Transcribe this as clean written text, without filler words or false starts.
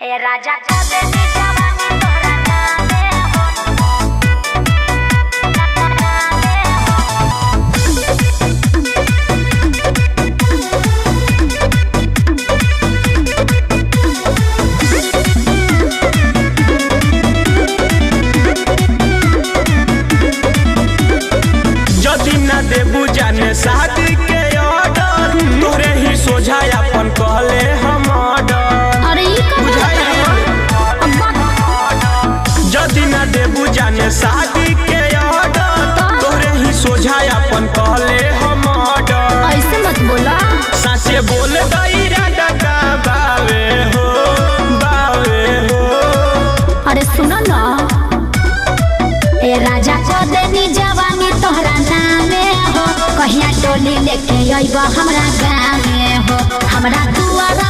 ए राजा को दे दी जवानी तोहरा नामे हो जदि ना देबू जाने शादी के ऑर्डर तोरे ही सोझा अपन कहले हम ऑर्डर। अरे ई का जदि ना देबू जाने शादी के ऑर्डर तोरे ही सोझा अपन कहले हम ऑर्डर। ऐसे मत बोला, साचे बोल गई राधा बावे हो बावे हो। अरे सुनो ना, ए राजा को दे दी जवानी तोहरा नामे हो, कहिया टोली लेके अइबा हमरा गाँव में हो, हमरा दुआरा